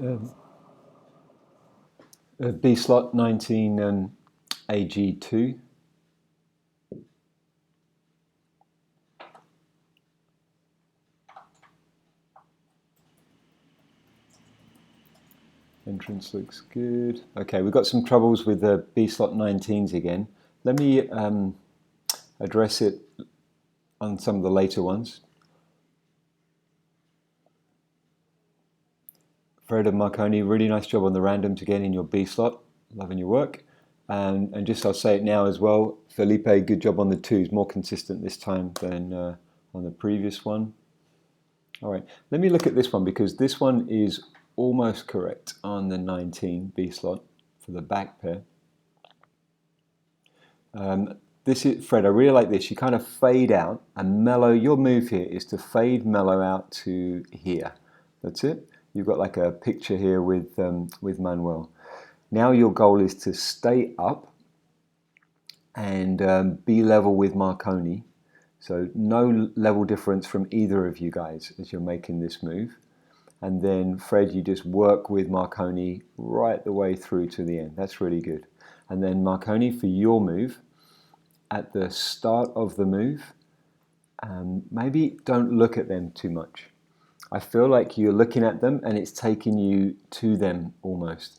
Um, B slot 19 and AG2. Entrance looks good. Okay, we've got some troubles with the B slot 19s again. Let me address it on some of the later ones. Fred and Marconi, really nice job on the randoms again in your B slot. Loving your work. And just I'll say it now as well, Felipe, good job on the twos. More consistent this time than on the previous one. All right, let me look at this one because this one is almost correct on the 19 B slot for the back pair. This is, Fred, I really like this. You kind of fade out and mellow. Your move here is to fade mellow out to here. That's it. You've got like a picture here with Manuel. Now your goal is to stay up and be level with Marconi. So no level difference from either of you guys as you're making this move. And then Fred, you just work with Marconi right the way through to the end. That's really good. And then Marconi, for your move, at the start of the move, maybe don't look at them too much. I feel like you're looking at them and it's taking you to them almost.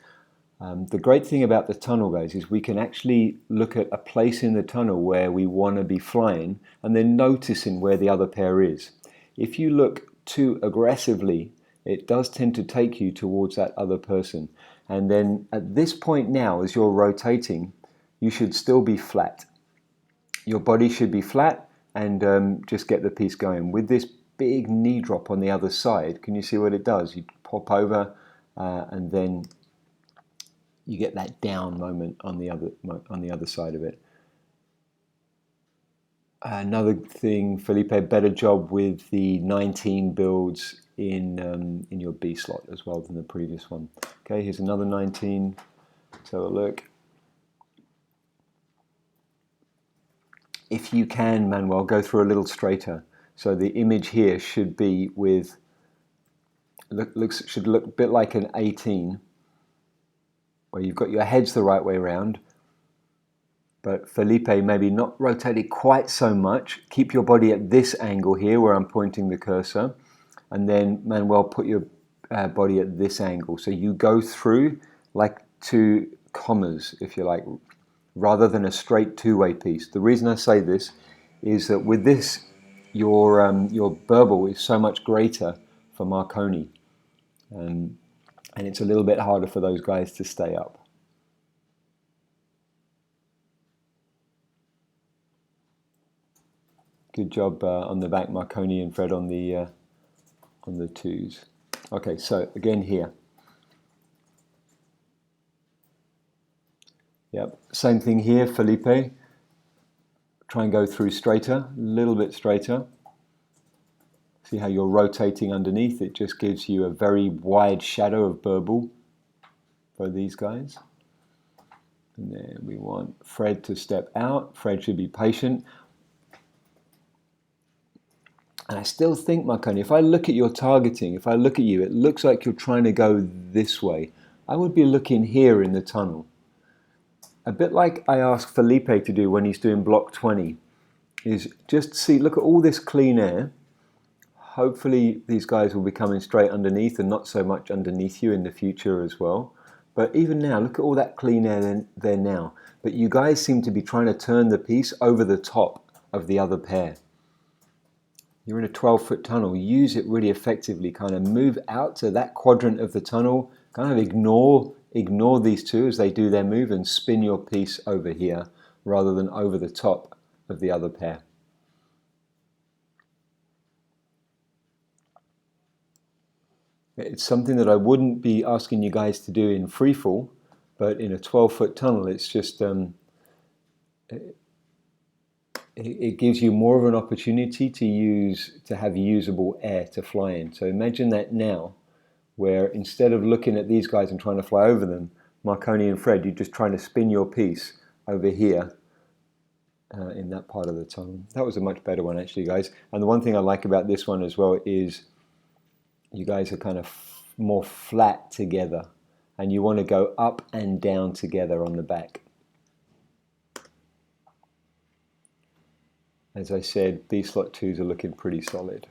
The great thing about the tunnel, guys, is we can actually look at a place in the tunnel where we want to be flying and then noticing where the other pair is. If you look too aggressively, it does tend to take you towards that other person. And then at this point now, as you're rotating, you should still be flat. Your body should be flat and just get the piece going. With this big knee drop on the other side, can you see what it does? You pop over and then you get that down moment on the other side of it. Another thing, Felipe, better job with the 19 builds in your B slot as well than the previous one. Okay, here's another 19. Let's have a look. If you can, Manuel, go through a little straighter. So the image here should be with, should look a bit like an 18, where you've got your heads the right way around, but Felipe maybe not rotated quite so much. Keep your body at this angle here where I'm pointing the cursor, and then Manuel, put your body at this angle. So you go through like two commas, if you like, rather than a straight two-way piece. The reason I say this is that with this, your burble is so much greater for Marconi, and it's a little bit harder for those guys to stay up. Good job on the back, Marconi and Fred, on the twos. Okay, so again here. Yep, same thing here, Felipe. Try and go through straighter, a little bit straighter. See how you're rotating underneath? It just gives you a very wide shadow of burble for these guys. And then we want Fred to step out. Fred should be patient. And I still think, Marconi, if I look at your targeting, if I look at you, it looks like you're trying to go this way. I would be looking here in the tunnel. A bit like I asked Felipe to do when he's doing block 20, is just see, look at all this clean air. Hopefully these guys will be coming straight underneath and not so much underneath you in the future as well. But even now, look at all that clean air there now. But you guys seem to be trying to turn the piece over the top of the other pair. You're in a 12-foot tunnel. Use it really effectively. Kind of move out to that quadrant of the tunnel. Kind of ignore these two as they do their move and spin your piece over here rather than over the top of the other pair. It's something that I wouldn't be asking you guys to do in free fall, but in a 12-foot tunnel, it's just it gives you more of an opportunity to have usable air to fly in. So imagine that now, where instead of looking at these guys and trying to fly over them, Marconi and Fred, you're just trying to spin your piece over here in that part of the tunnel. That was a much better one, actually, guys. And the one thing I like about this one as well is you guys are kind of more flat together, and you want to go up and down together on the back. As I said, these slot 2s are looking pretty solid.